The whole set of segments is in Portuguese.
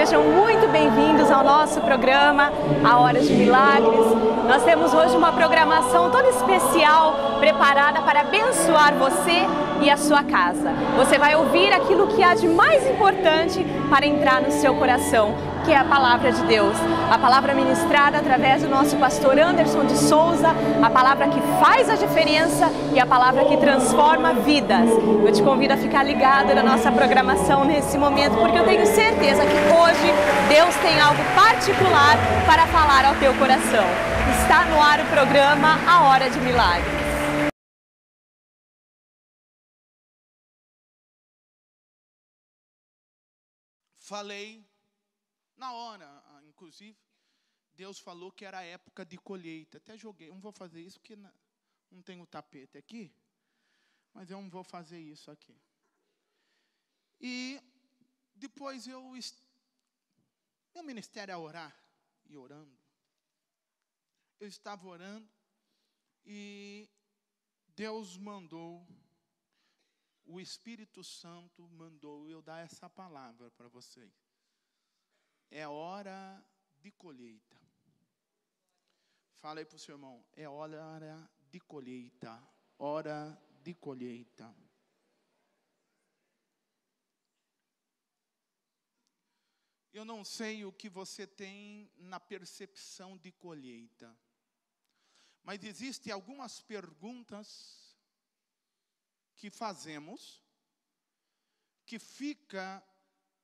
sejam muito bem-vindos ao nosso programa A Hora de Milagres. Nós temos hoje uma programação toda especial preparada para abençoar você e a sua casa. Você vai ouvir aquilo que há de mais importante para entrar no seu coração, que é a palavra de Deus. A palavra ministrada através do nosso pastor Anderson de Souza, a palavra que faz a diferença e a palavra que transforma vidas. Eu te convido a ficar ligado na nossa programação nesse momento, porque eu tenho certeza que hoje Deus tem algo particular para falar ao teu coração. Está no ar o programa A Hora de Milagres. Falei na hora, inclusive, Deus falou que era a época de colheita. Até joguei, não vou fazer isso porque não tem o tapete aqui, mas eu não vou fazer isso aqui. E depois meu ministério é orar e orando. Eu estava orando e Deus mandou, o Espírito Santo mandou eu dar essa palavra para vocês. É hora de colheita. Fala aí para o seu irmão, é hora de colheita, hora de colheita. Eu não sei o que você tem na percepção de colheita, mas existem algumas perguntas que fazemos, que fica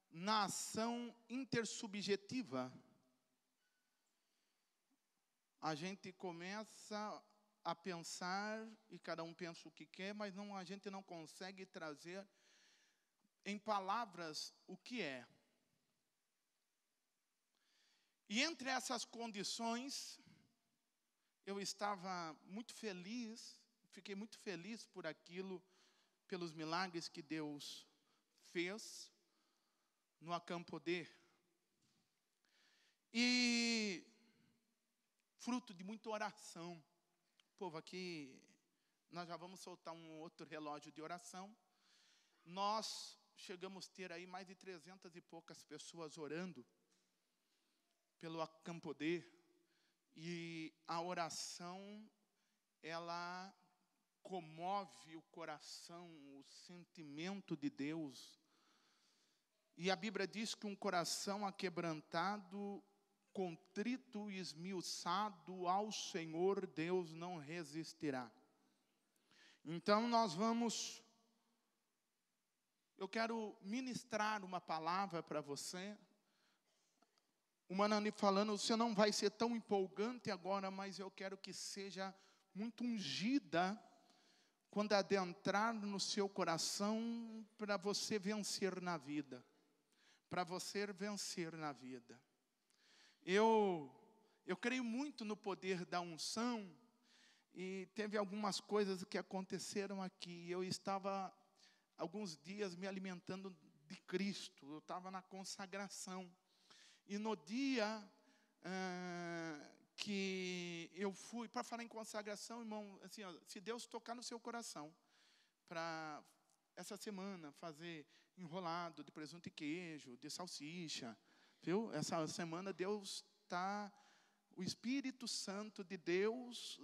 na ação intersubjetiva. A gente começa a pensar, e cada um pensa o que quer, mas a gente não consegue trazer em palavras o que é. E entre essas condições, eu estava muito feliz, fiquei muito feliz por aquilo, pelos milagres que Deus fez no Acampoder. E fruto de muita oração. Povo, aqui nós já vamos soltar um outro relógio de oração. Nós chegamos a ter aí mais de 300 e poucas pessoas orando pelo Acampoder. E a oração, ela comove o coração, o sentimento de Deus. E a Bíblia diz que um coração aquebrantado, contrito e esmiuçado ao Senhor, Deus não resistirá. Então eu quero ministrar uma palavra para você. O Manani falando, você não vai ser tão empolgante agora, mas eu quero que seja muito ungida quando adentrar no seu coração para você vencer na vida. Para você vencer na vida. Eu creio muito no poder da unção, e teve algumas coisas que aconteceram aqui. Eu estava alguns dias me alimentando de Cristo, eu estava na consagração. E no dia que eu fui, para falar em consagração, irmão, assim, ó, se Deus tocar no seu coração, para essa semana fazer enrolado de presunto e queijo, de salsicha, viu? Essa semana Deus está, o Espírito Santo de Deus,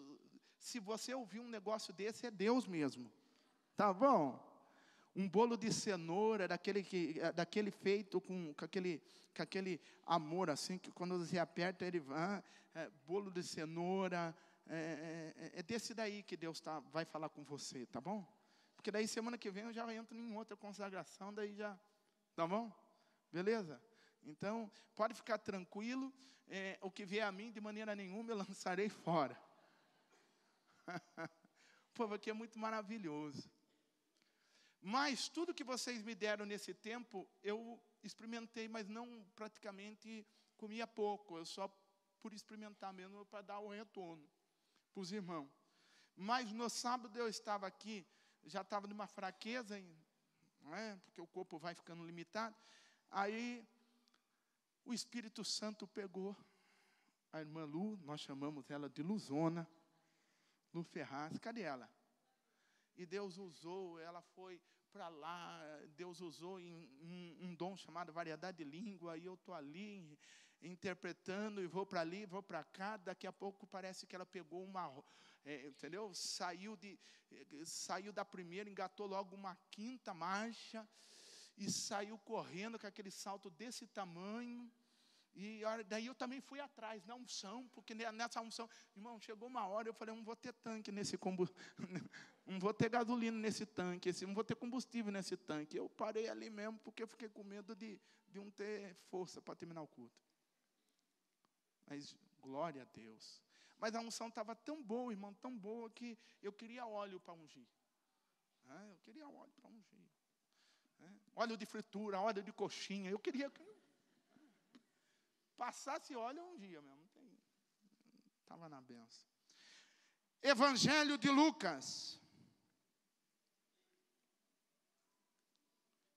se você ouvir um negócio desse, é Deus mesmo, tá bom? Um bolo de cenoura, daquele feito com aquele amor assim, que quando você aperta ele vai, bolo de cenoura, é desse daí que Deus vai falar com você, tá bom? Porque daí semana que vem eu já entro em outra consagração, daí já, tá bom? Beleza? Então, pode ficar tranquilo, o que vier a mim, de maneira nenhuma, eu lançarei fora. O povo aqui é muito maravilhoso. Mas tudo que vocês me deram nesse tempo, eu experimentei, mas não praticamente comia pouco. Eu só por experimentar mesmo, para dar o retorno para os irmãos. Mas no sábado eu estava aqui, já estava numa fraqueza, não é? Porque o corpo vai ficando limitado. Aí o Espírito Santo pegou a irmã Lu, nós chamamos ela de Luzona, Lu Ferraz, cadê ela? E Deus usou, ela foi para lá, Deus usou um dom chamado variedade de língua, e eu estou ali interpretando, e vou para ali, vou para cá, daqui a pouco parece que ela pegou entendeu? Saiu da primeira, engatou logo uma quinta marcha, e saiu correndo com aquele salto desse tamanho. E daí eu também fui atrás, na unção, porque nessa unção, irmão, chegou uma hora, eu falei, não vou ter tanque nesse combustível, não vou ter gasolina nesse tanque, não vou ter combustível nesse tanque. Eu parei ali mesmo, porque eu fiquei com medo de não ter força para terminar o culto. Mas, glória a Deus. Mas a unção estava tão boa, irmão, tão boa, que eu queria óleo para ungir. Eu queria óleo para ungir. Óleo de fritura, óleo de coxinha, eu queria que passasse óleo um dia mesmo. Estava na benção. Evangelho de Lucas.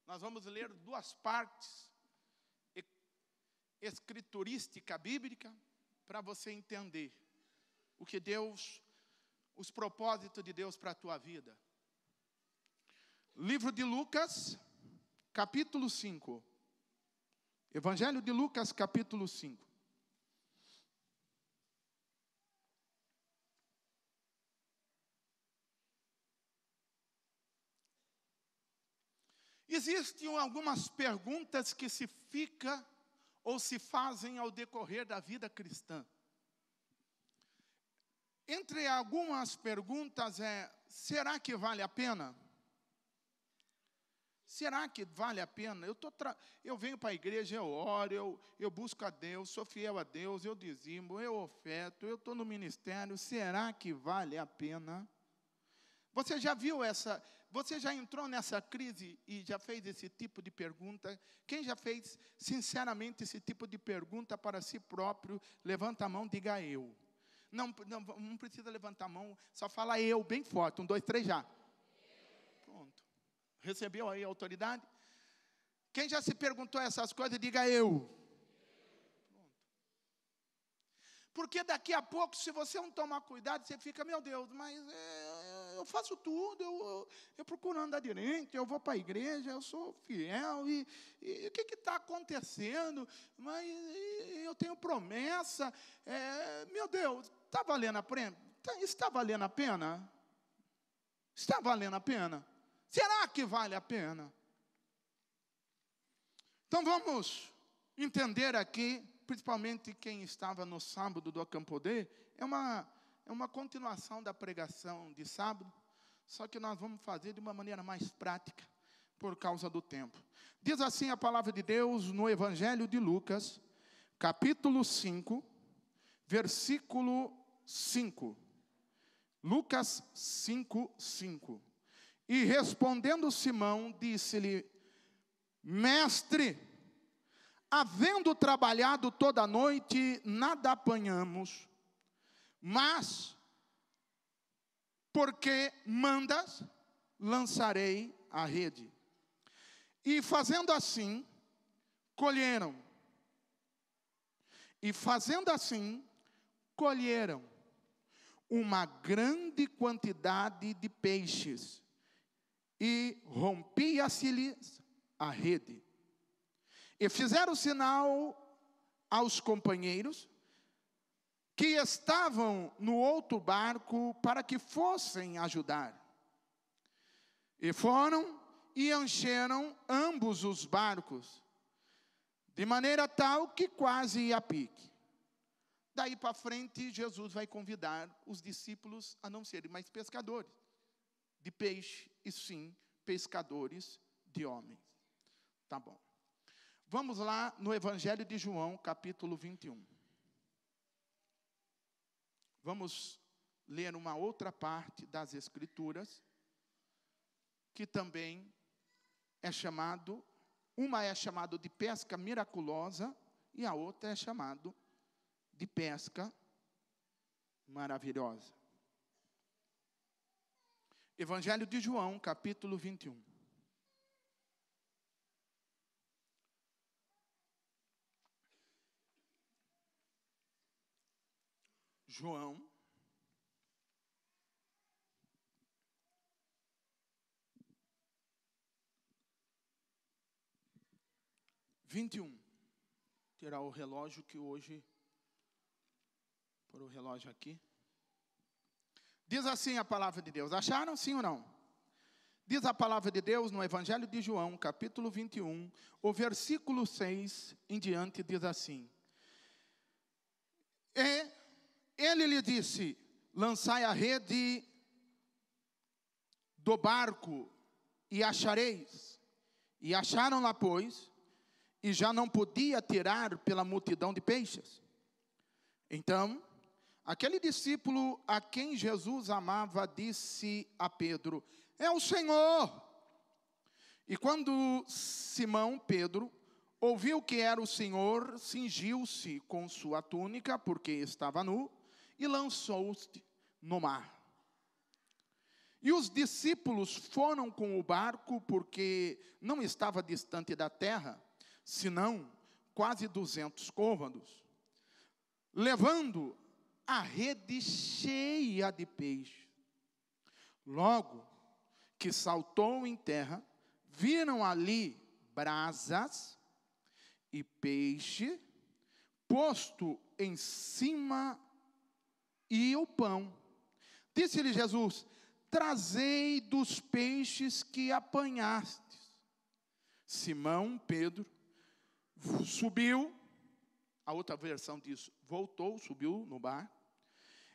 Nós vamos ler duas partes escriturística bíblica para você entender o que Deus, os propósitos de Deus para a tua vida. Livro de Lucas, capítulo 5. Evangelho de Lucas, capítulo 5. Existem algumas perguntas que se fica ou se fazem ao decorrer da vida cristã. Entre algumas perguntas será que vale a pena? Será que vale a pena? Eu venho para a igreja, eu oro, eu busco a Deus, sou fiel a Deus, eu dizimo, eu oferto, eu estou no ministério. Será que vale a pena? Você já viu você já entrou nessa crise e já fez esse tipo de pergunta? Quem já fez, sinceramente, esse tipo de pergunta para si próprio? Levanta a mão, diga eu. Não precisa levantar a mão, só fala eu, bem forte. 1, 2, 3, já. Pronto. Recebeu aí a autoridade? Quem já se perguntou essas coisas, diga eu. Pronto. Porque daqui a pouco, se você não tomar cuidado, você fica, meu Deus, mas eu faço tudo, eu procuro andar direito, eu vou para a igreja, eu sou fiel, e o que está acontecendo? Mas eu tenho promessa, meu Deus, está valendo a pena? Está valendo a pena? Está valendo a pena? Será que vale a pena? Então vamos entender aqui, principalmente quem estava no sábado do Acampodê, é uma continuação da pregação de sábado, só que nós vamos fazer de uma maneira mais prática, por causa do tempo. Diz assim a palavra de Deus no Evangelho de Lucas, capítulo 5, versículo 5. Lucas 5, 5. E respondendo Simão, disse-lhe, mestre, havendo trabalhado toda a noite, nada apanhamos, mas, porque mandas, lançarei a rede. E fazendo assim, colheram. E fazendo assim, colheram uma grande quantidade de peixes. E rompia-se-lhes a rede. E fizeram sinal aos companheiros que estavam no outro barco para que fossem ajudar. E foram e encheram ambos os barcos, de maneira tal que quase ia a pique. Daí para frente, Jesus vai convidar os discípulos a não serem mais pescadores de peixe, e sim pescadores de homens. Tá bom. Vamos lá no Evangelho de João, capítulo 21. Vamos ler uma outra parte das Escrituras, que também uma é chamado de pesca miraculosa, e a outra é chamado de pesca maravilhosa. Evangelho de João, capítulo 21. João, 21. Tirar o relógio que hoje, por o relógio aqui. Diz assim a palavra de Deus. Acharam, sim ou não? Diz a palavra de Deus no Evangelho de João, capítulo 21, o versículo 6 em diante diz assim. E ele lhe disse, lançai a rede do barco e achareis. E acharam-la, pois, e já não podia tirar pela multidão de peixes. Então, aquele discípulo a quem Jesus amava disse a Pedro, é o Senhor. E quando Simão Pedro ouviu que era o Senhor, cingiu-se com sua túnica, porque estava nu, e lançou-se no mar. E os discípulos foram com o barco, porque não estava distante da terra, senão quase 200 côvados, levando a rede cheia de peixe. Logo que saltou em terra, viram ali brasas e peixe posto em cima e o pão. Disse-lhe Jesus, trazei dos peixes que apanhastes. Simão Pedro subiu, a outra versão diz, voltou, subiu no barco,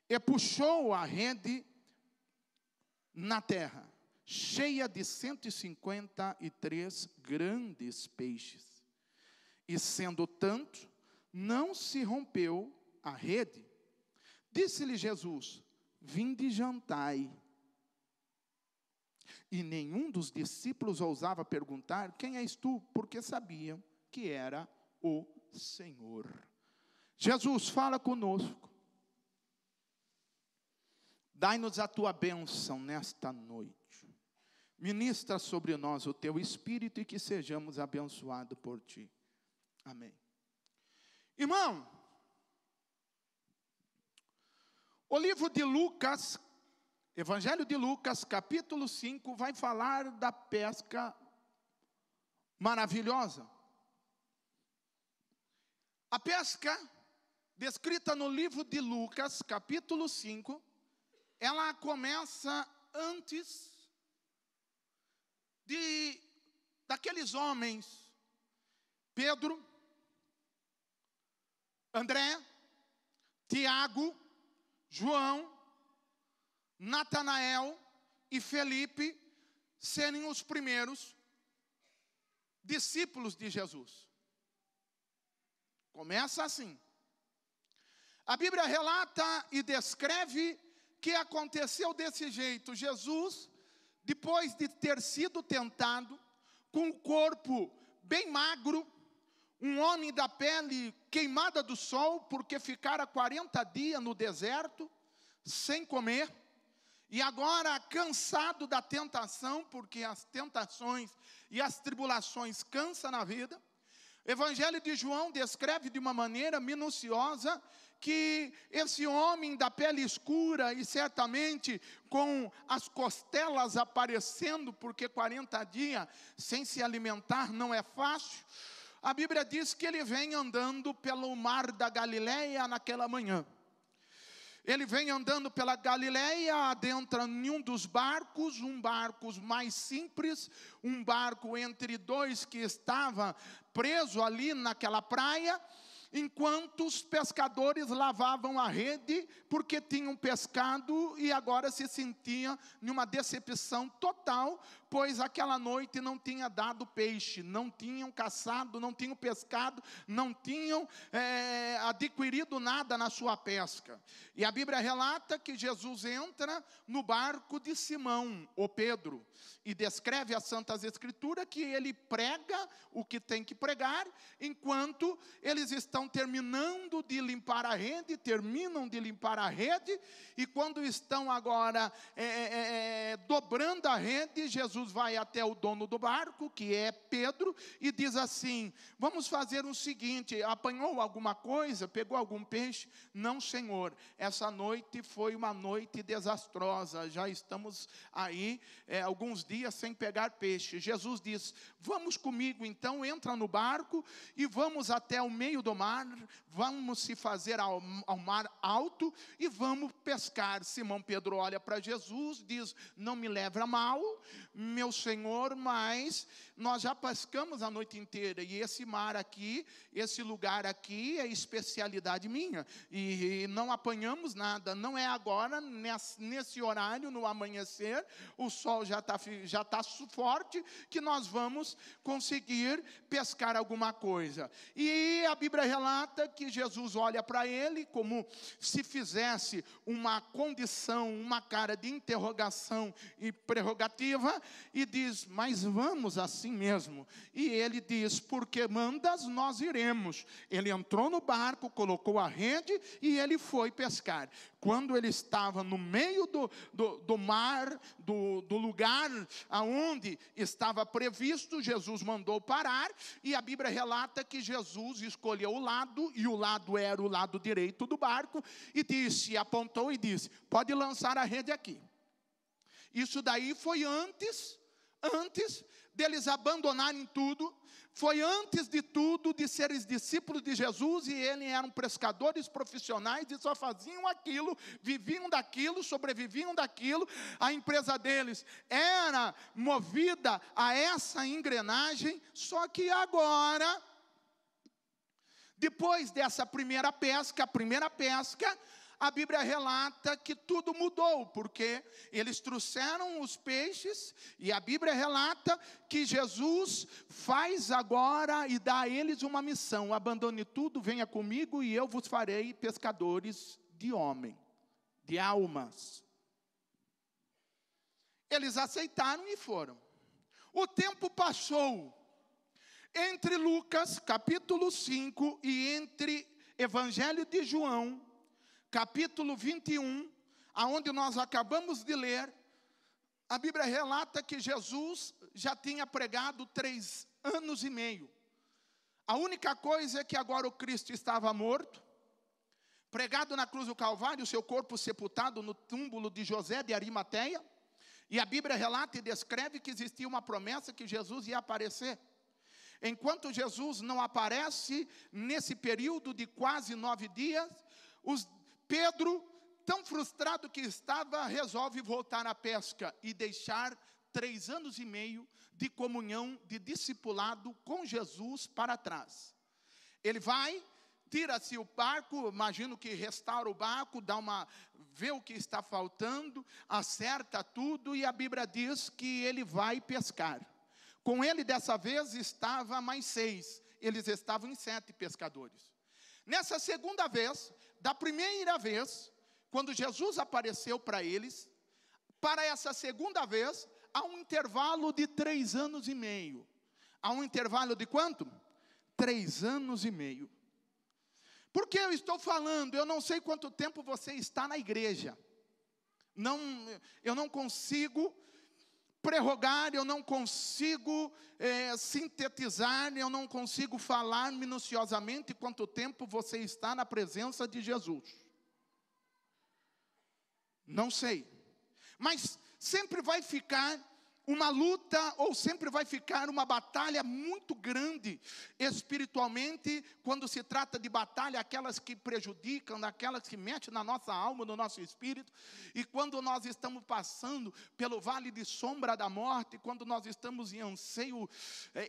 e puxou a rede na terra, cheia de 153 grandes peixes. E sendo tanto, não se rompeu a rede. Disse-lhe Jesus, vinde e jantai. E nenhum dos discípulos ousava perguntar, quem és tu? Porque sabiam que era o Senhor. Jesus, fala conosco. Dai-nos a tua bênção nesta noite. Ministra sobre nós o teu Espírito e que sejamos abençoados por ti. Amém. Irmão, o livro de Lucas, Evangelho de Lucas, capítulo 5, vai falar da pesca maravilhosa. A pesca descrita no livro de Lucas, capítulo 5, ela começa antes daqueles homens, Pedro, André, Tiago, João, Natanael e Felipe serem os primeiros discípulos de Jesus. Começa assim. A Bíblia relata e descreve que aconteceu desse jeito. Jesus, depois de ter sido tentado, com o corpo bem magro, um homem da pele queimada do sol, porque ficara 40 dias no deserto, sem comer, e agora cansado da tentação, porque as tentações e as tribulações cansam na vida. O Evangelho de João descreve de uma maneira minuciosa que esse homem da pele escura e certamente com as costelas aparecendo, porque 40 dias sem se alimentar não é fácil. A Bíblia diz que ele vem andando pelo mar da Galileia naquela manhã. Ele vem andando pela Galileia, adentra em um dos barcos, um barco mais simples, um barco entre dois que estava preso ali naquela praia, enquanto os pescadores lavavam a rede, porque tinham pescado e agora se sentiam numa decepção total, pois aquela noite não tinha dado peixe, não tinham caçado, não tinham pescado, não tinham adquirido nada na sua pesca. E a Bíblia relata que Jesus entra no barco de Simão, o Pedro, e descreve as Santas Escrituras que ele prega o que tem que pregar, enquanto eles estão estão terminando de limpar a rede, terminam de limpar a rede, e quando estão agora dobrando a rede, Jesus vai até o dono do barco, que é Pedro, e diz assim: vamos fazer o seguinte, apanhou alguma coisa, pegou algum peixe? Não, Senhor, essa noite foi uma noite desastrosa, já estamos aí alguns dias sem pegar peixe. Jesus diz: vamos comigo então, entra no barco e vamos até o meio do mar, vamos se fazer ao mar alto e vamos pescar. Simão Pedro olha para Jesus, diz: não me leve a mal, meu Senhor, mas nós já pescamos a noite inteira, e esse mar aqui, esse lugar aqui é especialidade minha, e não apanhamos nada. Não é agora, nesse horário, no amanhecer, o sol já está forte, que nós vamos conseguir pescar alguma coisa. E a Bíblia relata que Jesus olha para ele como se fizesse uma condição, uma cara de interrogação e prerrogativa, e diz: mas vamos assim mesmo? E ele diz: porque mandas, nós iremos. Ele entrou no barco, colocou a rede e ele foi pescar. Quando ele estava no meio do mar, do lugar aonde estava previsto, Jesus mandou parar, e a Bíblia relata que Jesus escolheu o lado, e o lado era o lado direito do barco, e apontou e disse: pode lançar a rede aqui. Isso daí foi antes deles abandonarem tudo, foi antes de tudo de serem discípulos de Jesus, e eles eram pescadores profissionais e só faziam aquilo, viviam daquilo, sobreviviam daquilo. A empresa deles era movida a essa engrenagem. Só que agora, depois dessa primeira pesca, a Bíblia relata que tudo mudou, porque eles trouxeram os peixes, e a Bíblia relata que Jesus faz agora e dá a eles uma missão: abandone tudo, venha comigo e eu vos farei pescadores de homem, de almas. Eles aceitaram e foram. O tempo passou. Entre Lucas, capítulo 5, e entre Evangelho de João, capítulo 21, aonde nós acabamos de ler, a Bíblia relata que Jesus já tinha pregado 3 anos e meio. A única coisa é que agora o Cristo estava morto, pregado na cruz do Calvário, seu corpo sepultado no túmulo de José de Arimateia, e a Bíblia relata e descreve que existia uma promessa que Jesus ia aparecer. Enquanto Jesus não aparece, nesse período de quase 9 dias, Pedro, tão frustrado que estava, resolve voltar à pesca e deixar 3 anos e meio de comunhão, de discipulado com Jesus para trás. Ele vai, tira-se o barco, imagino que restaura o barco, vê o que está faltando, acerta tudo, e a Bíblia diz que ele vai pescar. Com ele dessa vez estava mais 6, eles estavam em 7 pescadores. Nessa segunda vez, da primeira vez, quando Jesus apareceu para eles, para essa segunda vez, há um intervalo de 3 anos e meio. Há um intervalo de quanto? 3 anos e meio. Por que eu estou falando? Eu não sei quanto tempo você está na igreja. Eu não consigo prerrogar, eu não consigo sintetizar, eu não consigo falar minuciosamente quanto tempo você está na presença de Jesus. Não sei. Mas sempre vai ficar uma luta, ou sempre vai ficar uma batalha muito grande espiritualmente, quando se trata de batalha, aquelas que prejudicam, aquelas que mexem na nossa alma, no nosso espírito. E quando nós estamos passando pelo vale de sombra da morte, quando nós estamos em anseio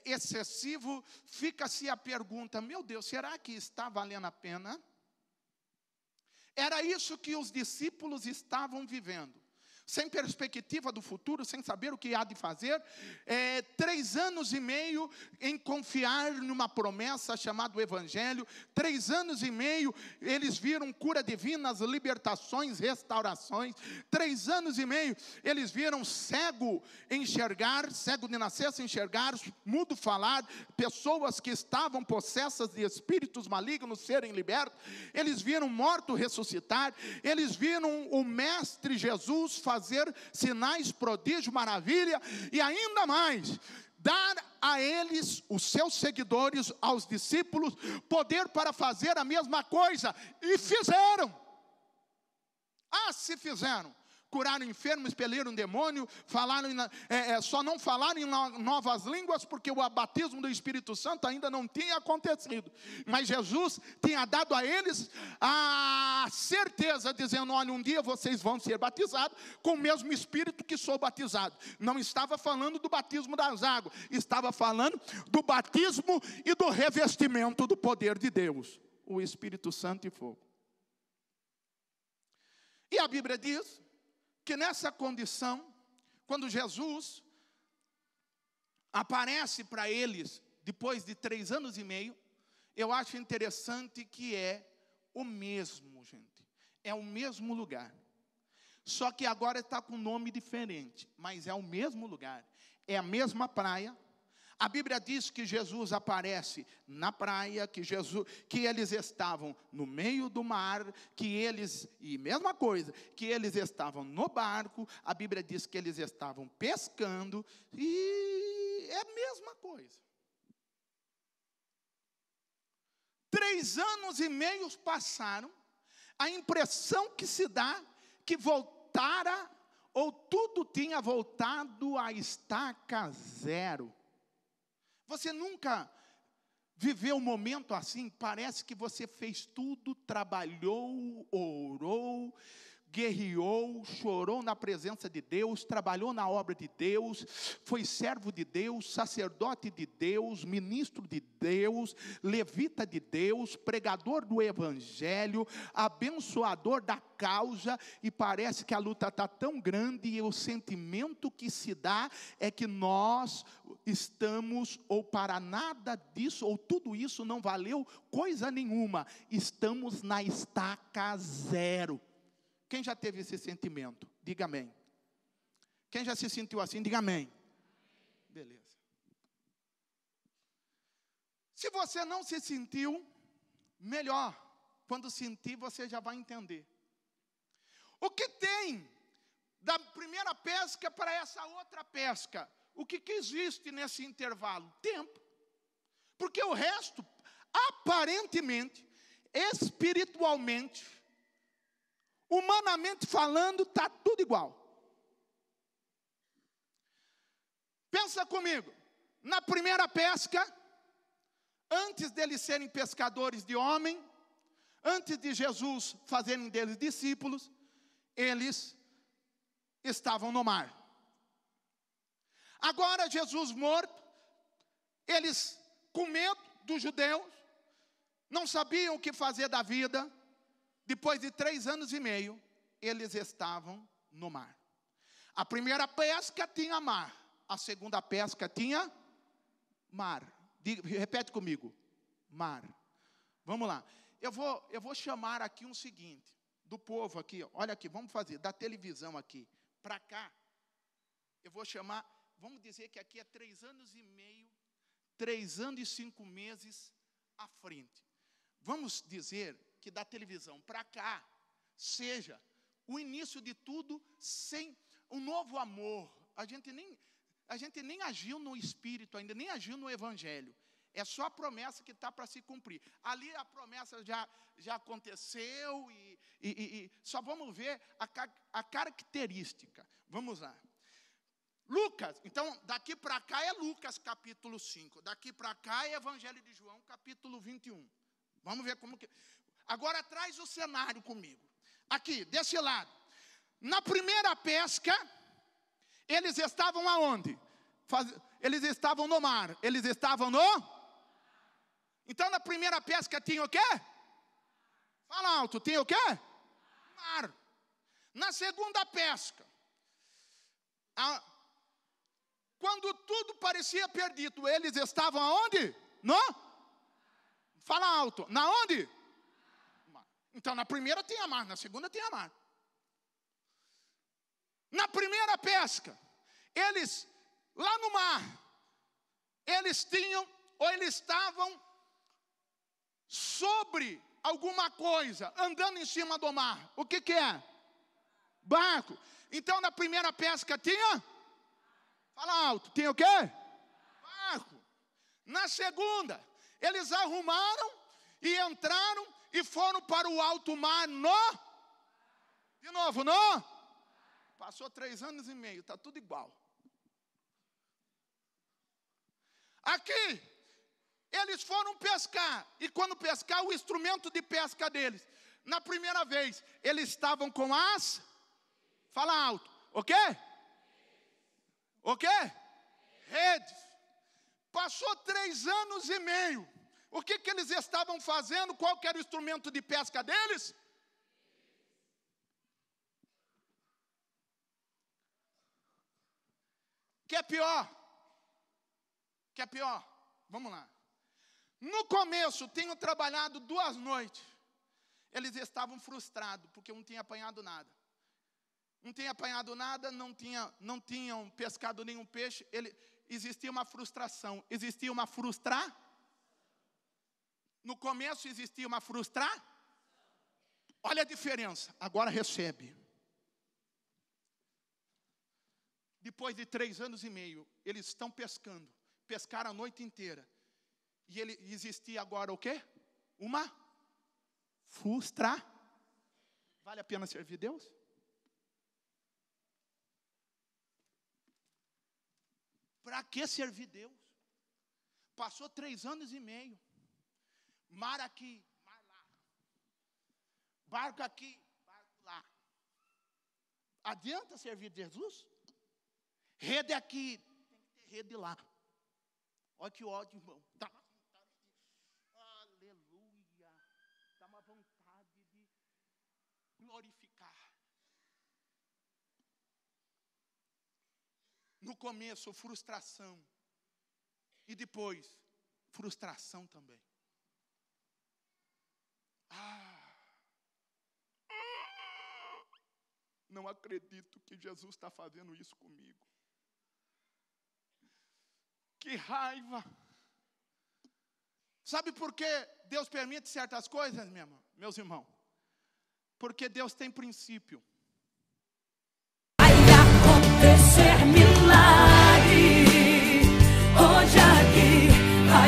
excessivo, fica-se a pergunta: meu Deus, será que está valendo a pena? Era isso que os discípulos estavam vivendo. sem perspectiva do futuro, sem saber o que há de fazer, 3 anos e meio em confiar numa promessa chamada Evangelho, 3 anos e meio eles viram cura divinas, libertações, restaurações, 3 anos e meio eles viram cego enxergar, cego de nascença enxergar, mudo falar, pessoas que estavam possessas de espíritos malignos serem libertos, eles viram morto ressuscitar, eles viram o Mestre Jesus fazer sinais, prodígio, maravilha, e ainda mais, dar a eles, os seus seguidores, aos discípulos, poder para fazer a mesma coisa, e fizeram. Se fizeram. Curaram enfermos, expeliram um demônio, falaram só não falaram em novas línguas, porque o batismo do Espírito Santo ainda não tinha acontecido. Mas Jesus tinha dado a eles a certeza, dizendo: olha, um dia vocês vão ser batizados com o mesmo Espírito que sou batizado. Não estava falando do batismo das águas, estava falando do batismo e do revestimento do poder de Deus, o Espírito Santo e fogo. E a Bíblia diz que nessa condição, quando Jesus aparece para eles, depois de 3 anos e meio, eu acho interessante que é o mesmo, gente. É o mesmo lugar. Só que agora está com nome diferente, mas é o mesmo lugar. É a mesma praia. A Bíblia diz que Jesus aparece na praia, que eles estavam no meio do mar, e mesma coisa, que eles estavam no barco, a Bíblia diz que eles estavam pescando, e é a mesma coisa. 3 anos e meio passaram, a impressão que se dá, que voltara, ou tudo tinha voltado a estaca zero. Você nunca viveu um momento assim? Parece que você fez tudo, trabalhou, orou, guerreou, chorou na presença de Deus, trabalhou na obra de Deus, foi servo de Deus, sacerdote de Deus, ministro de Deus, levita de Deus, pregador do Evangelho, abençoador da causa, e parece que a luta está tão grande, e o sentimento que se dá é que nós estamos, ou para nada disso, ou tudo isso não valeu coisa nenhuma, estamos na estaca zero. Quem já teve esse sentimento? Diga amém. Quem já se sentiu assim? Diga amém. Beleza. Se você não se sentiu, melhor. Quando sentir, você já vai entender. O que tem da primeira pesca para essa outra pesca? O que existe nesse intervalo? Tempo. Porque o resto, aparentemente, espiritualmente, humanamente falando, está tudo igual. Pensa comigo, na primeira pesca, antes deles serem pescadores de homem, antes de Jesus fazerem deles discípulos, eles estavam no mar. Agora Jesus morto, eles com medo dos judeus, não sabiam o que fazer da vida. Depois de 3 anos e meio, eles estavam no mar. A primeira pesca tinha mar. A segunda pesca tinha mar. Repete comigo. Mar. Vamos lá. Eu vou chamar aqui um seguinte. Do povo aqui. Olha aqui, vamos fazer. Da televisão aqui. Para cá. Eu vou chamar. Vamos dizer que aqui é 3 anos e meio. 3 anos e 5 meses à frente. Vamos dizer que da televisão para cá seja o início de tudo, sem um novo amor. A gente nem agiu no Espírito ainda, nem agiu no Evangelho. É só a promessa que está para se cumprir. Ali a promessa já aconteceu, e só vamos ver a característica. Vamos lá. Lucas, então daqui para cá é Lucas capítulo 5. Daqui para cá é Evangelho de João capítulo 21. Vamos ver como que... Agora traz o cenário comigo. Aqui, desse lado. Na primeira pesca, eles estavam aonde? Eles estavam no mar. Eles estavam no... Então, na primeira pesca tinha o quê? Fala alto, tinha o quê? Mar. Na segunda pesca, Quando tudo parecia perdido, eles estavam aonde? Fala alto. Na onde? Então na primeira tem a mar, na segunda tem a mar. Na primeira pesca, eles lá no mar, eles estavam sobre alguma coisa, andando em cima do mar. O que é? Barco. Então na primeira pesca tinha? Fala alto. Tinha o quê? Barco. Na segunda, eles arrumaram e entraram e foram para o alto mar de novo, Passou 3 anos e meio, está tudo igual. Aqui, eles foram pescar, e quando pescar, o instrumento de pesca deles, na primeira vez, eles estavam com as, fala alto, o quê? O quê? Redes. Passou 3 anos e meio, o que eles estavam fazendo? Qual que era o instrumento de pesca deles? Que é pior? Vamos lá. No começo, tenho trabalhado 2 noites. Eles estavam frustrados, porque não tinham apanhado nada. Não tinham pescado nenhum peixe. Existia uma frustração. No começo existia uma frustração. Olha a diferença. Agora recebe. Depois de 3 anos e meio, eles estão pescando. Pescaram a noite inteira. E existia agora o quê? Uma frustração. Vale a pena servir Deus? Para que servir Deus? Passou 3 anos e meio. Mar aqui, mar lá. Barco aqui, barco lá. Adianta servir Jesus? Rede aqui, tem que ter rede lá. Olha que ódio, irmão. Dá uma vontade aleluia. Dá uma vontade de glorificar. No começo, frustração. E depois, frustração também. Não acredito que Jesus está fazendo isso comigo. Que raiva. Sabe por que Deus permite certas coisas, meus irmãos? Porque Deus tem princípio. Vai acontecer milagre hoje aqui.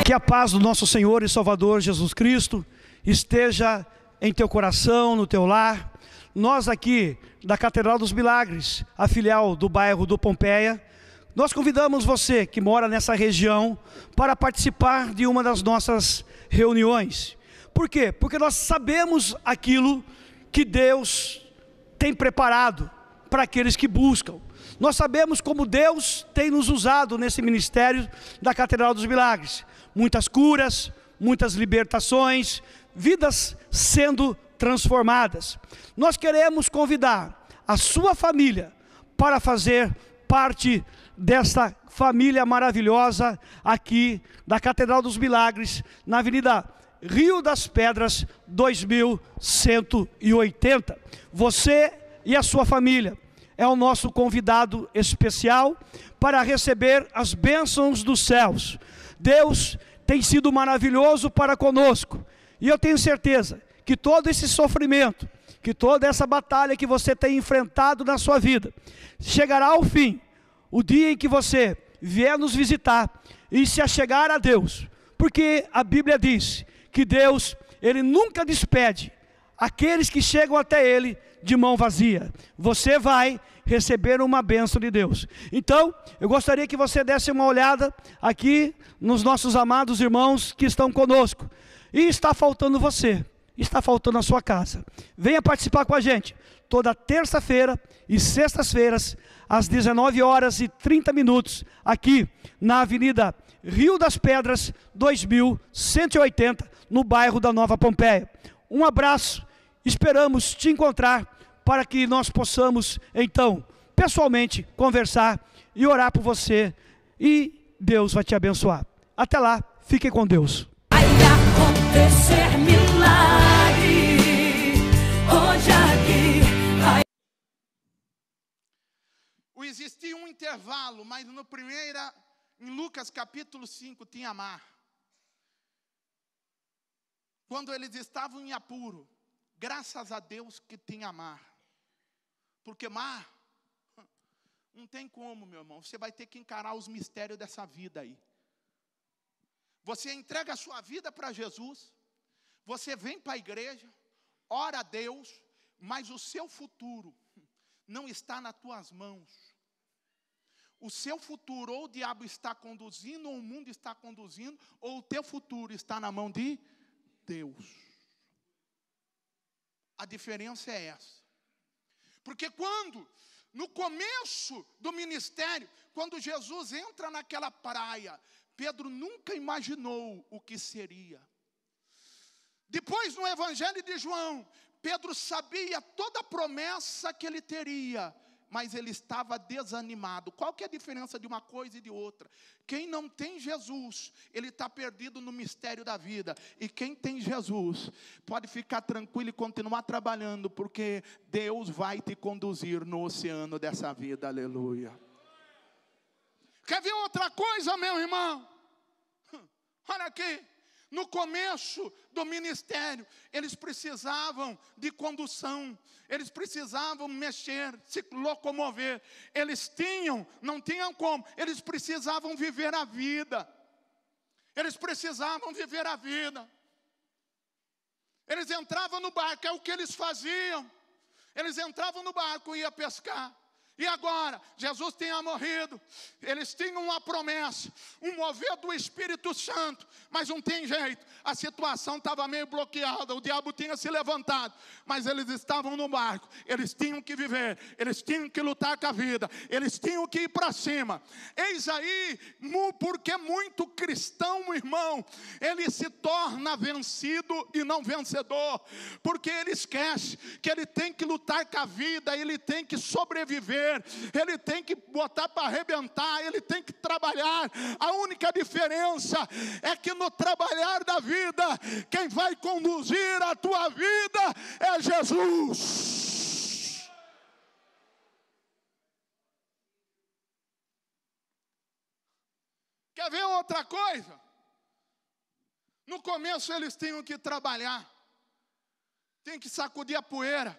Que a paz do nosso Senhor e Salvador Jesus Cristo esteja em teu coração, no teu lar. Nós aqui da Catedral dos Milagres, a filial do bairro do Pompeia, nós convidamos você que mora nessa região para participar de uma das nossas reuniões. Por quê? Porque nós sabemos aquilo que Deus tem preparado para aqueles que buscam. Nós sabemos como Deus tem nos usado nesse ministério da Catedral dos Milagres. Muitas curas, muitas libertações, vidas sendo transformadas. Nós queremos convidar a sua família para fazer parte desta família maravilhosa aqui da Catedral dos Milagres, na Avenida Rio das Pedras, 2180. Você e a sua família é o nosso convidado especial para receber as bênçãos dos céus. Deus tem sido maravilhoso para conosco, e eu tenho certeza que todo esse sofrimento, que toda essa batalha que você tem enfrentado na sua vida, chegará ao fim, o dia em que você vier nos visitar e se achegar a Deus, porque a Bíblia diz que Deus, Ele nunca despede aqueles que chegam até Ele de mão vazia. Você vai receber uma bênção de Deus. Então, eu gostaria que você desse uma olhada aqui nos nossos amados irmãos que estão conosco. E está faltando você, está faltando a sua casa. Venha participar com a gente, toda terça-feira e sextas-feiras, às 19h30, aqui na Avenida Rio das Pedras, 2180, no bairro da Nova Pompeia. Um abraço, esperamos te encontrar para que nós possamos, então, pessoalmente conversar e orar por você. E Deus vai te abençoar. Até lá, fiquem com Deus. Vai acontecer milagre hoje aqui. Existia um intervalo, mas em Lucas capítulo 5 tinha mar. Quando eles estavam em apuro, graças a Deus que tinha mar. Porque mar, não tem como, meu irmão. Você vai ter que encarar os mistérios dessa vida aí. Você entrega a sua vida para Jesus. Você vem para a igreja, ora a Deus, mas o seu futuro não está nas tuas mãos. O seu futuro, ou o diabo está conduzindo, ou o mundo está conduzindo, ou o teu futuro está na mão de Deus. A diferença é essa. Porque no começo do ministério, quando Jesus entra naquela praia, Pedro nunca imaginou o que seria. Depois, no Evangelho de João, Pedro sabia toda a promessa que ele teria, mas ele estava desanimado. Qual que é a diferença de uma coisa e de outra? Quem não tem Jesus, ele está perdido no mistério da vida. E quem tem Jesus, pode ficar tranquilo e continuar trabalhando, porque Deus vai te conduzir no oceano dessa vida, aleluia. Quer ver outra coisa, meu irmão? Olha aqui. No começo do ministério, eles precisavam de condução, eles precisavam mexer, se locomover. Eles não tinham como, eles precisavam viver a vida. Eles precisavam viver a vida. Eles entravam no barco, é o que eles faziam. Eles entravam no barco e iam pescar. E agora, Jesus tinha morrido, eles tinham uma promessa, um mover do Espírito Santo, mas não tem jeito, a situação estava meio bloqueada, o diabo tinha se levantado, mas eles estavam no barco, eles tinham que viver, eles tinham que lutar com a vida, eles tinham que ir para cima. Eis aí, porque muito cristão, irmão, ele se torna vencido e não vencedor, porque ele esquece que ele tem que lutar com a vida, ele tem que sobreviver, ele tem que botar para arrebentar, ele tem que trabalhar. A única diferença é que no trabalhar da vida, quem vai conduzir a tua vida é Jesus. Quer ver outra coisa? No começo eles tinham que trabalhar, tem que sacudir a poeira,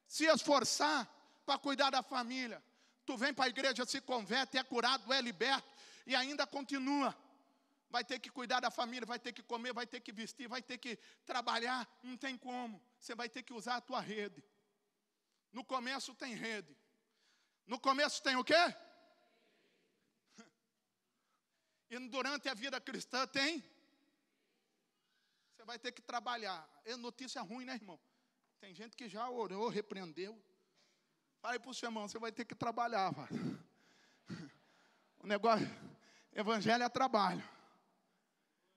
se esforçar para cuidar da família. Tu vem para a igreja, se converte, é curado, é liberto, e ainda continua. Vai ter que cuidar da família, vai ter que comer, vai ter que vestir, vai ter que trabalhar, não tem como. Você vai ter que usar a tua rede. No começo tem rede. No começo tem o quê? E durante a vida cristã tem? Você vai ter que trabalhar. É notícia ruim, né, irmão? Tem gente que já orou, repreendeu. Fala para o seu irmão, você vai ter que trabalhar, velho. O negócio, evangelho é trabalho.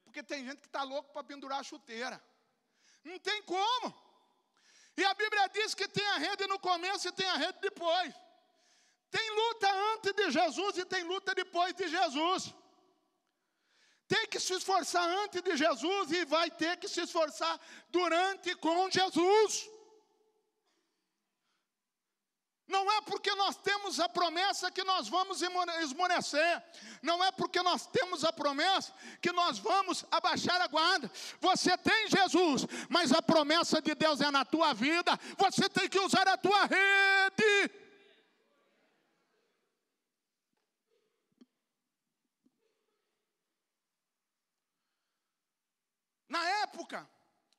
Porque tem gente que está louco para pendurar a chuteira. Não tem como. E a Bíblia diz que tem a rede no começo e tem a rede depois. Tem luta antes de Jesus e tem luta depois de Jesus. Tem que se esforçar antes de Jesus e vai ter que se esforçar durante e com Jesus. Não é porque nós temos a promessa que nós vamos esmorecer. Não é porque nós temos a promessa que nós vamos abaixar a guarda. Você tem Jesus, mas a promessa de Deus é na tua vida. Você tem que usar a tua rede. Na época,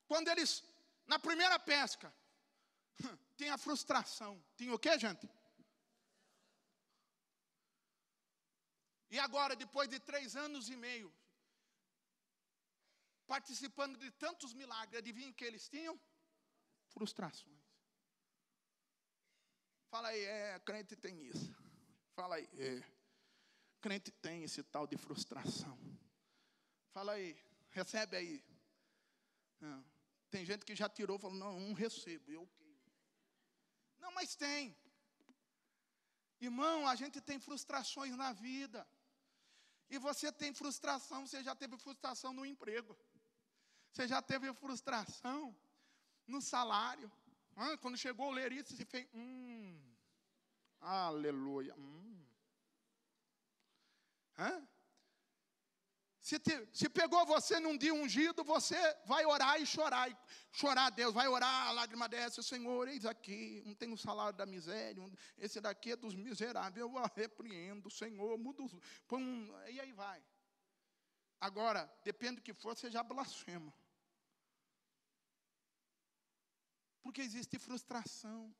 quando eles, na primeira pesca, tinha a frustração. Tinha o quê, gente? E agora, depois de 3 anos e meio, participando de tantos milagres, adivinha que eles tinham? Frustrações. Fala aí, crente tem isso. Fala aí, crente tem esse tal de frustração. Fala aí, recebe aí. Não. Tem gente que já tirou e falou, não recebo, eu não, mas tem. Irmão, a gente tem frustrações na vida. E você tem frustração, você já teve frustração no emprego. Você já teve frustração no salário. Quando chegou o leirista, você fez, aleluia. Se pegou você num dia ungido, você vai orar e chorar. Chorar a Deus, vai orar, a lágrima desce. Senhor, eis aqui, não tem o salário da miséria. Esse daqui é dos miseráveis. Eu repreendo, Senhor, muda e aí vai. Agora, depende do que for, você já blasfema. Porque existe frustração.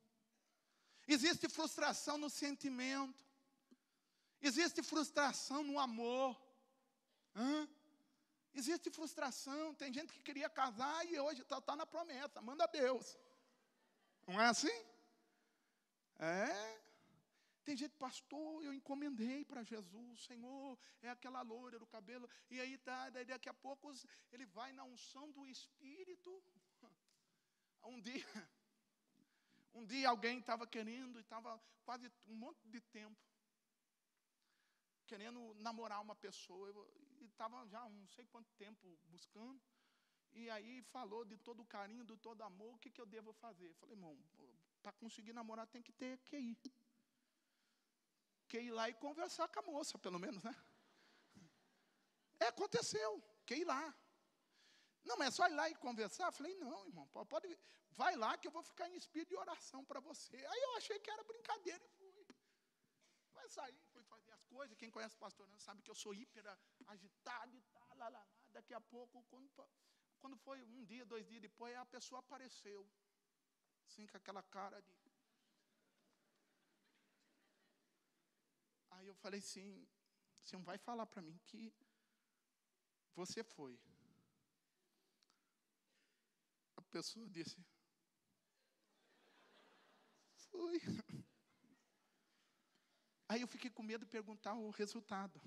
Existe frustração no sentimento. Existe frustração no amor. Existe frustração. Tem gente que queria casar e hoje está na promessa. Manda Deus. Não é assim? Tem gente, pastor, eu encomendei para Jesus. Senhor, é aquela loura do cabelo. E aí daí daqui a pouco ele vai na unção do Espírito. Um dia alguém estava querendo, e estava quase um monte de tempo querendo namorar uma pessoa, e estava já não sei quanto tempo buscando, e aí falou de todo o carinho, de todo o amor, o que eu devo fazer? Falei, irmão, para conseguir namorar tem que ter QI. QI lá e conversar com a moça, pelo menos, né? Aconteceu, QI lá. Não, mas é só ir lá e conversar? Eu falei, não, irmão, vai lá que eu vou ficar em espírito de oração para você. Aí eu achei que era brincadeira e fui. Vai sair, fui fazer as coisas. Quem conhece o pastor sabe que eu sou hiper agitado e tal, lá. Daqui a pouco, quando foi um dia, 2 dias depois, a pessoa apareceu. Assim, com aquela cara de... Aí eu falei assim, você não vai falar para mim que você foi. A pessoa disse, fui. Aí eu fiquei com medo de perguntar o resultado.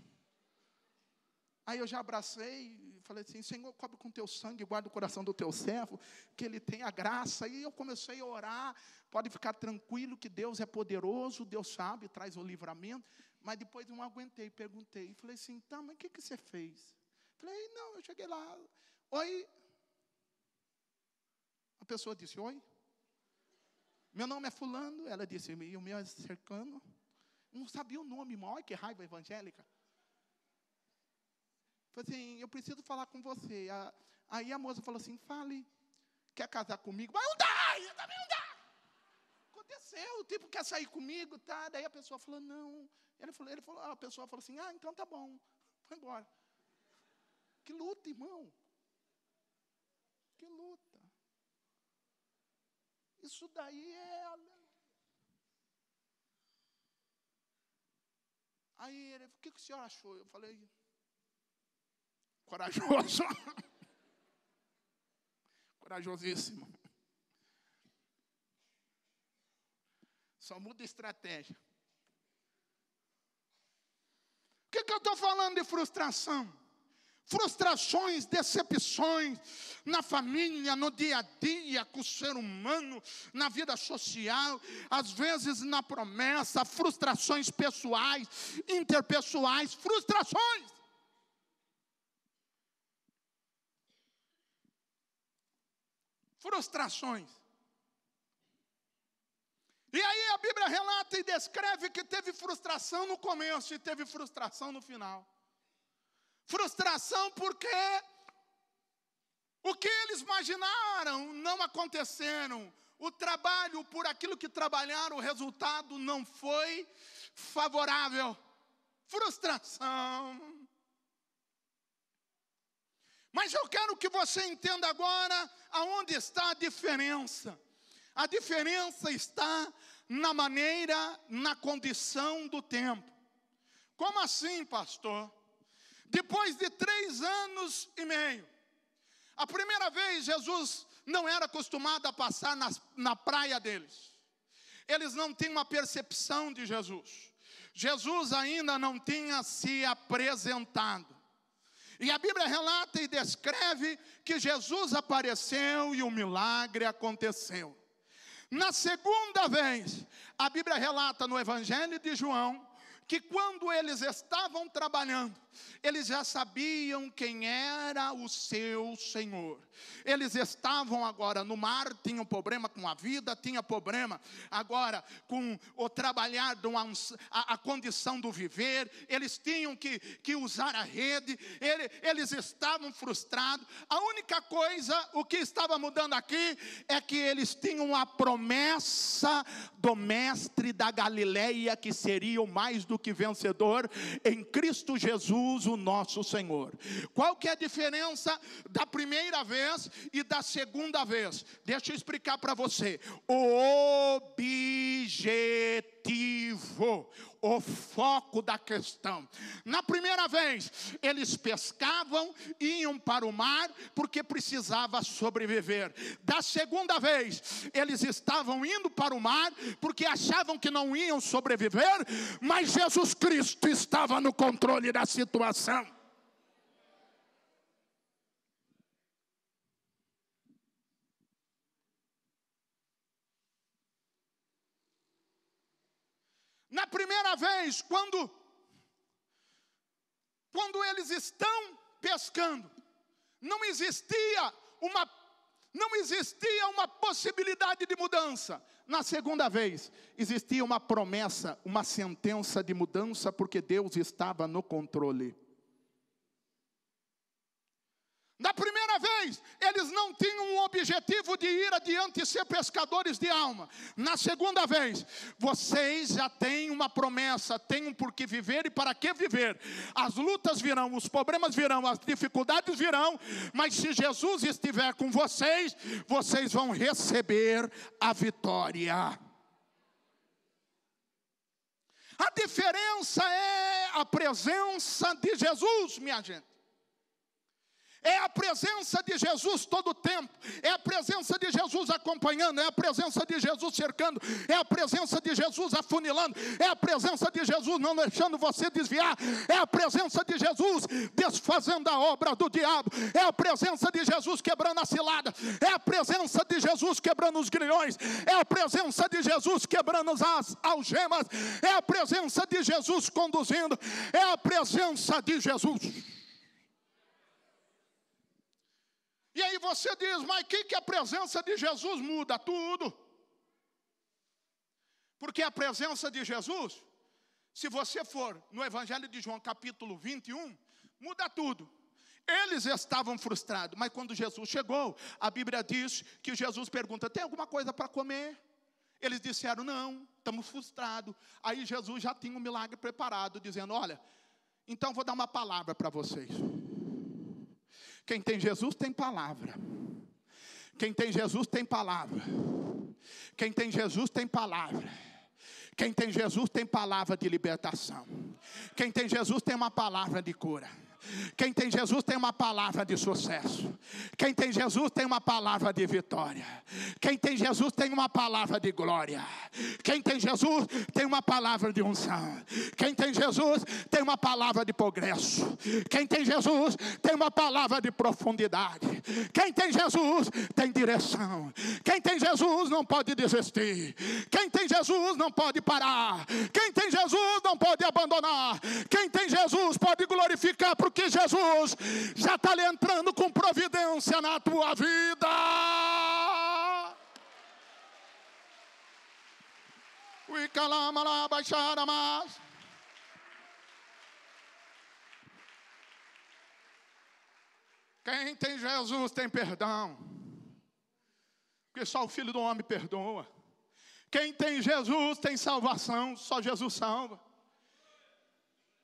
Aí eu já abracei e falei assim, Senhor, cobre com teu sangue, guarda o coração do teu servo, que ele tenha graça. E eu comecei a orar, pode ficar tranquilo que Deus é poderoso, Deus sabe, traz o livramento. Mas depois não aguentei, perguntei. Falei assim, tá, mas o que você fez? Falei, não, eu cheguei lá, oi. A pessoa disse, oi. Meu nome é fulano. Ela disse, e o meu é cercano. Não sabia o nome, irmão. Olha que raiva evangélica. Falei assim, eu preciso falar com você. Aí a moça falou assim, fale. Quer casar comigo? Mas não dá, eu também não dá. Aconteceu, o tipo quer sair comigo, tá? Daí a pessoa falou, não. A pessoa falou assim, então tá bom. Foi embora. Que luta, irmão. Que luta. Isso daí é... Aí ele falou, o que o senhor achou? Eu falei, corajoso. Corajosíssimo. Só muda estratégia. O que eu estou falando de frustração? Frustrações, decepções na família, no dia a dia, com o ser humano, na vida social, às vezes na promessa, frustrações pessoais, interpessoais, frustrações. Frustrações. E aí a Bíblia relata e descreve que teve frustração no começo e teve frustração no final. Frustração porque o que eles imaginaram não aconteceram. O trabalho, por aquilo que trabalharam, o resultado não foi favorável. Frustração. Mas eu quero que você entenda agora aonde está a diferença. A diferença está na maneira, na condição do tempo. Como assim, pastor? Depois de 3 anos e meio, a primeira vez Jesus não era acostumado a passar na praia deles. Eles não tinham uma percepção de Jesus. Jesus ainda não tinha se apresentado. E a Bíblia relata e descreve que Jesus apareceu e o milagre aconteceu. Na segunda vez, a Bíblia relata no Evangelho de João, que quando eles estavam trabalhando, eles já sabiam quem era o seu Senhor. Eles estavam agora no mar, tinham problema com a vida, tinha problema agora com o trabalhar, a condição do viver. Eles tinham que usar a rede, eles estavam frustrados. A única coisa, o que estava mudando aqui, é que eles tinham a promessa do mestre da Galileia, que seria o mais do que vencedor em Cristo Jesus, o nosso Senhor. Qual que é a diferença da primeira vez e da segunda vez? Deixa eu explicar para você. O objetivo, o foco da questão. Na primeira vez, eles pescavam, iam para o mar, porque precisava sobreviver. Da segunda vez, eles estavam indo para o mar, porque achavam que não iam sobreviver, mas Jesus Cristo estava no controle da situação. Na primeira vez, quando eles estão pescando, não existia uma possibilidade de mudança. Na segunda vez, existia uma promessa, uma sentença de mudança, porque Deus estava no controle. Na primeira vez, eles não tinham um objetivo de ir adiante e ser pescadores de alma. Na segunda vez, vocês já têm uma promessa, têm um por que viver e para que viver. As lutas virão, os problemas virão, as dificuldades virão, mas se Jesus estiver com vocês, vocês vão receber a vitória. A diferença é a presença de Jesus, minha gente. É a presença de Jesus todo o tempo. É a presença de Jesus acompanhando. É a presença de Jesus cercando. É a presença de Jesus afunilando. É a presença de Jesus não deixando você desviar. É a presença de Jesus desfazendo a obra do diabo. É a presença de Jesus quebrando a cilada. É a presença de Jesus quebrando os grilhões. É a presença de Jesus quebrando as algemas. É a presença de Jesus conduzindo. É a presença de Jesus. E aí você diz, mas o que a presença de Jesus muda? Tudo. Porque a presença de Jesus, se você for no Evangelho de João capítulo 21, muda tudo. Eles estavam frustrados, mas quando Jesus chegou, a Bíblia diz que Jesus pergunta, tem alguma coisa para comer? Eles disseram, não, estamos frustrados. Aí Jesus já tinha um milagre preparado, dizendo, olha, então vou dar uma palavra para vocês. Quem tem Jesus tem palavra. Quem tem Jesus tem palavra. Quem tem Jesus tem palavra. Quem tem Jesus tem palavra de libertação. Quem tem Jesus tem uma palavra de cura. Quem tem Jesus tem uma palavra de sucesso. Quem tem Jesus tem uma palavra de vitória. Quem tem Jesus tem uma palavra de glória. Quem tem Jesus tem uma palavra de unção. Quem tem Jesus tem uma palavra de progresso. Quem tem Jesus tem uma palavra de profundidade. Quem tem Jesus tem direção. Quem tem Jesus não pode desistir. Quem tem Jesus não pode parar. Quem tem Jesus não pode abandonar. Quem tem Jesus pode glorificar, porque Jesus já está lhe entrando com providência na tua vida. Quem tem Jesus tem perdão, porque só o Filho do Homem perdoa. Quem tem Jesus tem salvação, só Jesus salva.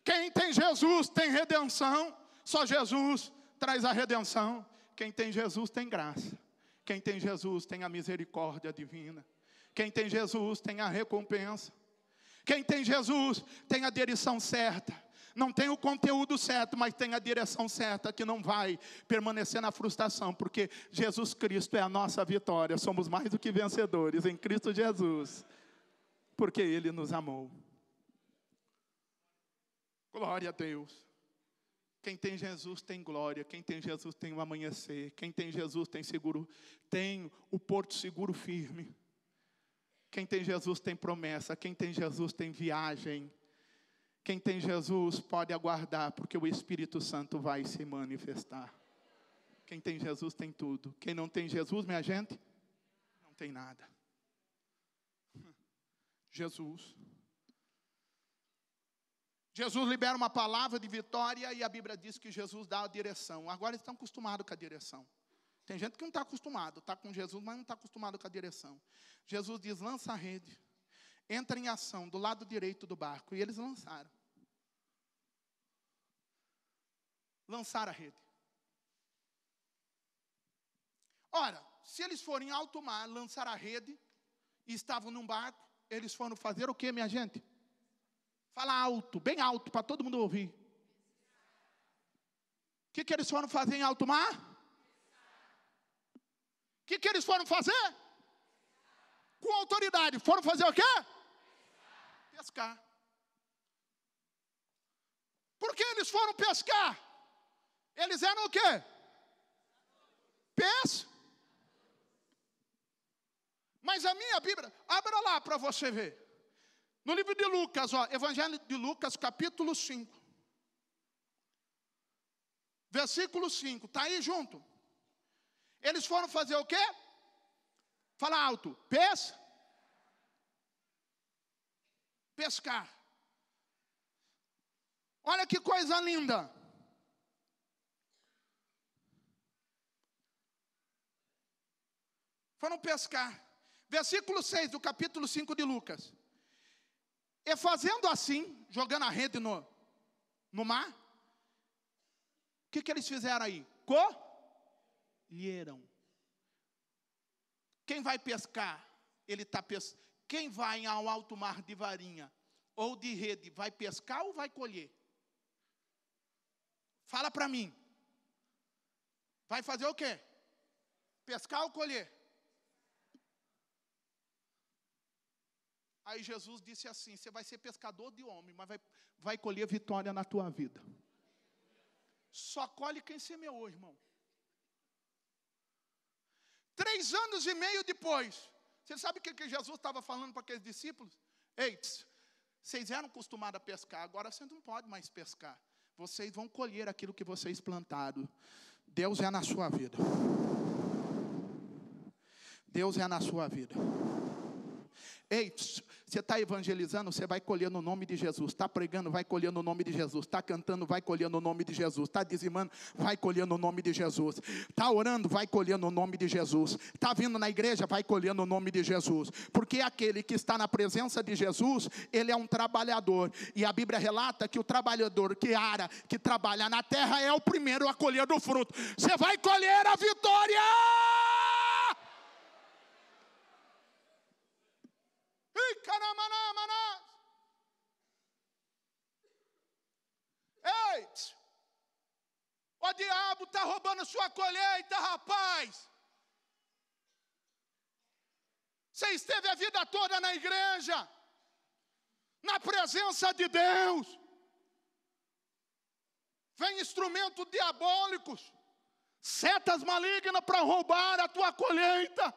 Quem tem Jesus tem redenção, só Jesus traz a redenção. Quem tem Jesus tem graça. Quem tem Jesus tem a misericórdia divina. Quem tem Jesus tem a recompensa. Quem tem Jesus tem a direção certa. Não tem o conteúdo certo, mas tem a direção certa, que não vai permanecer na frustração, porque Jesus Cristo é a nossa vitória. Somos mais do que vencedores em Cristo Jesus, porque Ele nos amou. Glória a Deus. Quem tem Jesus tem glória. Quem tem Jesus tem o amanhecer. Quem tem Jesus tem seguro, tem o porto seguro firme. Quem tem Jesus tem promessa. Quem tem Jesus tem viagem. Quem tem Jesus pode aguardar, porque o Espírito Santo vai se manifestar. Quem tem Jesus tem tudo. Quem não tem Jesus, minha gente, não tem nada. Jesus. Jesus libera uma palavra de vitória e a Bíblia diz que Jesus dá a direção. Agora eles estão acostumados com a direção. Tem gente que não está acostumado, está com Jesus, mas não está acostumado com a direção. Jesus diz, lança a rede, entra em ação do lado direito do barco. E eles lançaram. Lançaram a rede. Ora, se eles forem em alto mar, lançar a rede, e estavam num barco, eles foram fazer o que, minha gente? Fala alto, bem alto, para todo mundo ouvir. O que eles foram fazer em alto mar? O que eles foram fazer? Com autoridade. Foram fazer o quê? Pescar. Por que eles foram pescar? Eles eram o quê? Peixe. Mas a minha Bíblia, abra lá para você ver. No livro de Lucas, Evangelho de Lucas, capítulo 5. Versículo 5, está aí junto. Eles foram fazer o quê? Fala alto. Pescar. Olha que coisa linda. Foram pescar. Versículo 6 do capítulo 5 de Lucas. E fazendo assim, jogando a rede no mar, o que eles fizeram aí? Colheram. Quem vai pescar, ele está pescando. Quem vai ao alto mar de varinha ou de rede, vai pescar ou vai colher? Fala para mim. Vai fazer o quê? Pescar ou colher? Aí Jesus disse assim, você vai ser pescador de homem, mas vai colher vitória na tua vida. Só colhe quem semeou, irmão. 3 anos e meio depois, você sabe o que Jesus estava falando para aqueles discípulos? Ei, vocês eram acostumados a pescar, agora vocês não podem mais pescar. Vocês vão colher aquilo que vocês plantaram. Deus é na sua vida. Deus é na sua vida. Ei, você está evangelizando, você vai colher no nome de Jesus. Está pregando, vai colher no nome de Jesus. Está cantando, vai colher no nome de Jesus. Está dizimando, vai colher no nome de Jesus. Está orando, vai colher no nome de Jesus. Está vindo na igreja, vai colher no nome de Jesus. Porque aquele que está na presença de Jesus, ele é um trabalhador. E a Bíblia relata que o trabalhador que ara, que trabalha na terra, é o primeiro a colher do fruto. Você vai colher a vitória! Ei, o diabo está roubando sua colheita, rapaz. Você esteve a vida toda na igreja, na presença de Deus. Vem instrumentos diabólicos, setas malignas para roubar a tua colheita.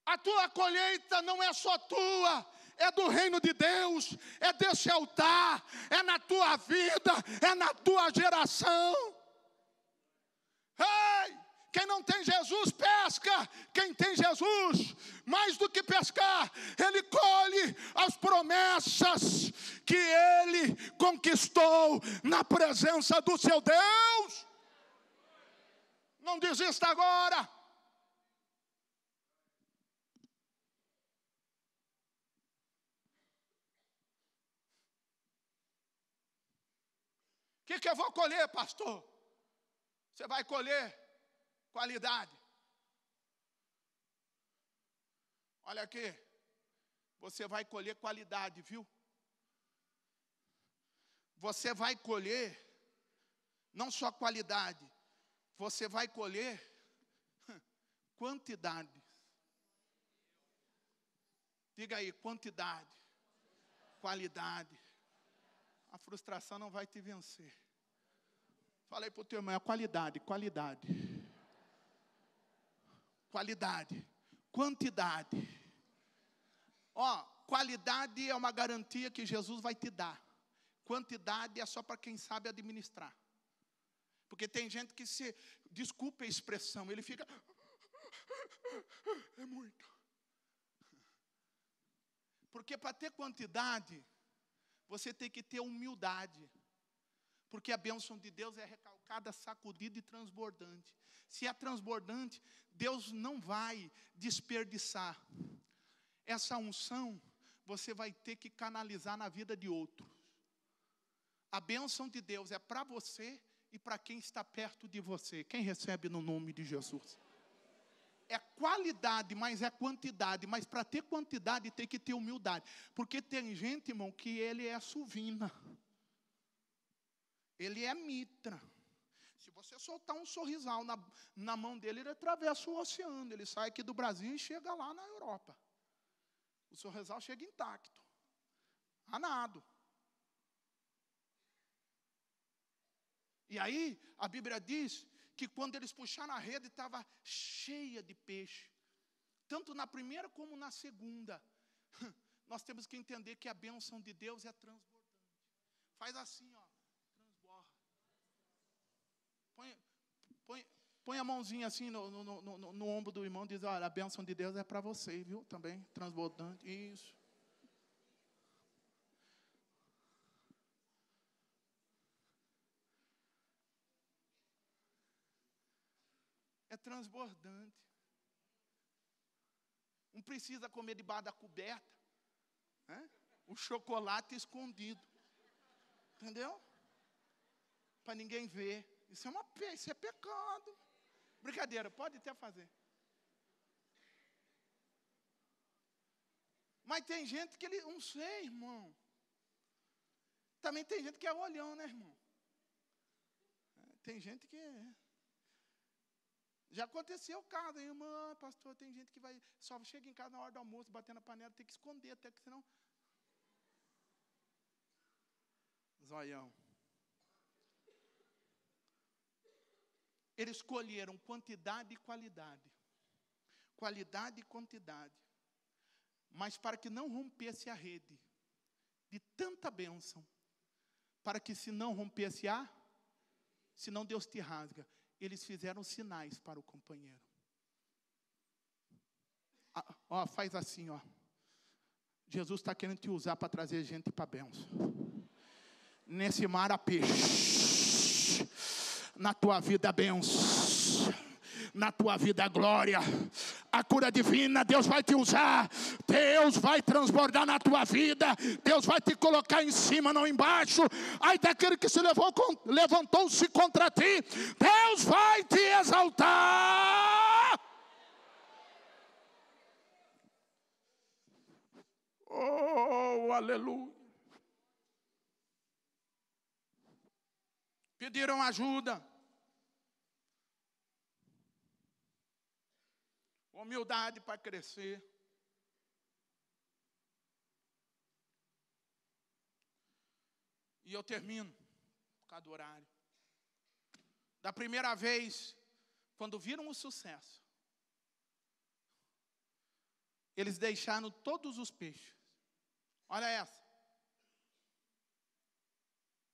A tua colheita não é só tua, é do reino de Deus, é desse altar, é na tua vida, é na tua geração. Ei, quem não tem Jesus pesca, quem tem Jesus, mais do que pescar, ele colhe as promessas que ele conquistou na presença do seu Deus. Não desista agora. O que eu vou colher, pastor? Você vai colher qualidade. Olha aqui, você vai colher qualidade, viu? Você vai colher não só qualidade, você vai colher quantidade. Diga aí, quantidade, qualidade. A frustração não vai te vencer. Falei para o teu irmão, qualidade, qualidade. qualidade, quantidade. Ó, qualidade é uma garantia que Jesus vai te dar. Quantidade é só para quem sabe administrar. Porque tem gente que desculpe a expressão, ele fica, é muito. Porque para ter quantidade, você tem que ter humildade. Porque a bênção de Deus é recalcada, sacudida e transbordante. Se é transbordante, Deus não vai desperdiçar. Essa unção, você vai ter que canalizar na vida de outros. A bênção de Deus é para você e para quem está perto de você. Quem recebe no nome de Jesus? É qualidade, mas é quantidade. Mas para ter quantidade tem que ter humildade. Porque tem gente, irmão, que ele é suvina. Ele é mitra. Se você soltar um sorrisal na mão dele, ele atravessa o oceano. Ele sai aqui do Brasil e chega lá na Europa. O sorrisal chega intacto. A nado. E aí, a Bíblia diz que quando eles puxaram a rede, estava cheia de peixe. Tanto na primeira como na segunda. Nós temos que entender que a bênção de Deus é transbordante. Faz assim, ó. Transborda. Põe a mãozinha assim no ombro do irmão e diz, olha, a bênção de Deus é para você, viu? Também, transbordante. Isso. É transbordante. Não precisa comer debaixo da coberta. Né? O chocolate escondido. Entendeu? Para ninguém ver. Isso é pecado. Brincadeira, pode até fazer. Mas tem gente que não sei, irmão. Também tem gente que é olhão, né, irmão? Tem gente que já aconteceu o caso, irmã, pastor, tem gente que só chega em casa na hora do almoço, batendo na panela, tem que esconder, até que senão... Zoião. Eles escolheram quantidade e qualidade. Qualidade e quantidade. Mas para que não rompesse a rede de tanta bênção, para que se não rompesse senão Deus te rasga. Eles fizeram sinais para o companheiro. Ó, faz assim, ó. Jesus está querendo te usar para trazer gente para a bênção. Nesse mar há peixe. Na tua vida, bênção. Na tua vida, glória. A cura divina, Deus vai te usar. Deus vai transbordar na tua vida. Deus vai te colocar em cima, não embaixo. Aí daquele que se levantou-se contra ti, Deus vai te exaltar. Oh, aleluia. Pediram ajuda. Humildade para crescer. E eu termino, por causa do horário. Da primeira vez, quando viram o sucesso, eles deixaram todos os peixes. Olha essa.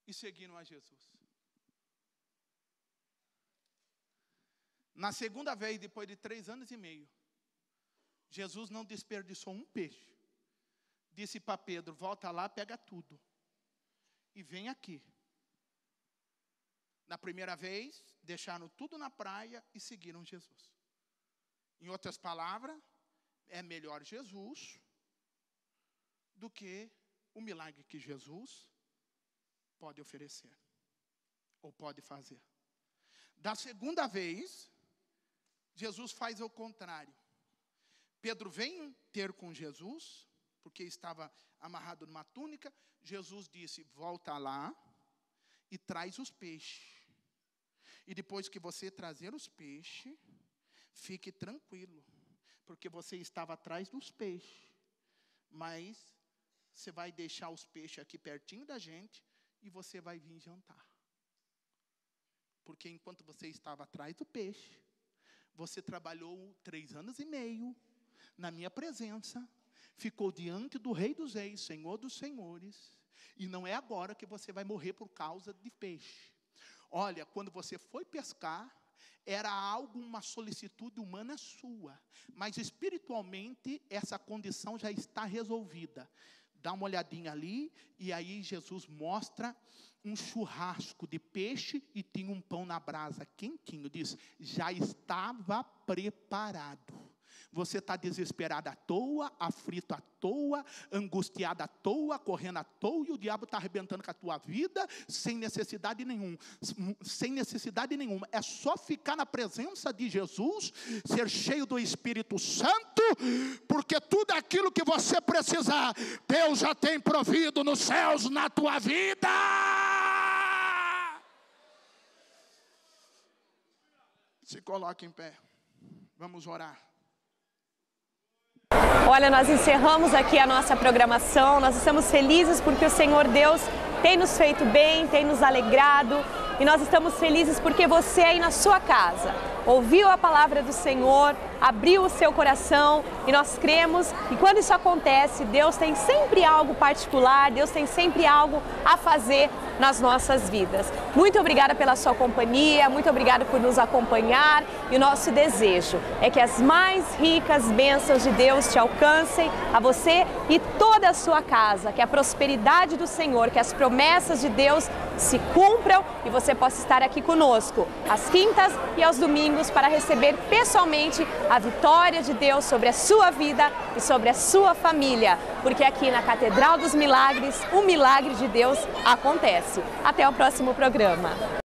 E seguiram a Jesus. Na segunda vez, depois de 3 anos e meio, Jesus não desperdiçou um peixe. Disse para Pedro, volta lá, pega tudo. E vem aqui. Na primeira vez, deixaram tudo na praia e seguiram Jesus. Em outras palavras, é melhor Jesus do que o milagre que Jesus pode oferecer. Ou pode fazer. Da segunda vez, Jesus faz o contrário. Pedro vem ter com Jesus, porque estava amarrado numa túnica. Jesus disse, volta lá e traz os peixes. E depois que você trazer os peixes, fique tranquilo, porque você estava atrás dos peixes. Mas você vai deixar os peixes aqui pertinho da gente e você vai vir jantar. Porque enquanto você estava atrás do peixe, Você trabalhou 3 anos e meio na minha presença, ficou diante do Rei dos Reis, Senhor dos Senhores, e não é agora que você vai morrer por causa de peixe. Olha, quando você foi pescar, era algo, uma solicitude humana sua, mas espiritualmente essa condição já está resolvida. Dá uma olhadinha ali, e aí Jesus mostra um churrasco de peixe e tinha um pão na brasa quentinho. Diz, já estava preparado. Você está desesperado à toa, aflito à toa, angustiado à toa, correndo à toa, e o diabo está arrebentando com a tua vida, sem necessidade nenhuma. Sem necessidade nenhuma. É só ficar na presença de Jesus, ser cheio do Espírito Santo, porque tudo aquilo que você precisar, Deus já tem provido nos céus na tua vida. Se coloque em pé. Vamos orar. Olha, nós encerramos aqui a nossa programação, nós estamos felizes porque o Senhor Deus tem nos feito bem, tem nos alegrado, e nós estamos felizes porque você aí na sua casa ouviu a palavra do Senhor, abriu o seu coração, e nós cremos que quando isso acontece, Deus tem sempre algo particular, Deus tem sempre algo a fazer nas nossas vidas. Muito obrigada pela sua companhia, muito obrigada por nos acompanhar, e o nosso desejo é que as mais ricas bênçãos de Deus te alcancem, a você e toda a sua casa, que a prosperidade do Senhor, que as promessas de Deus se cumpram e você possa estar aqui conosco às quintas e aos domingos para receber pessoalmente a vitória de Deus sobre a sua vida e sobre a sua família, porque aqui na Catedral dos Milagres, o milagre de Deus acontece. Até o próximo programa.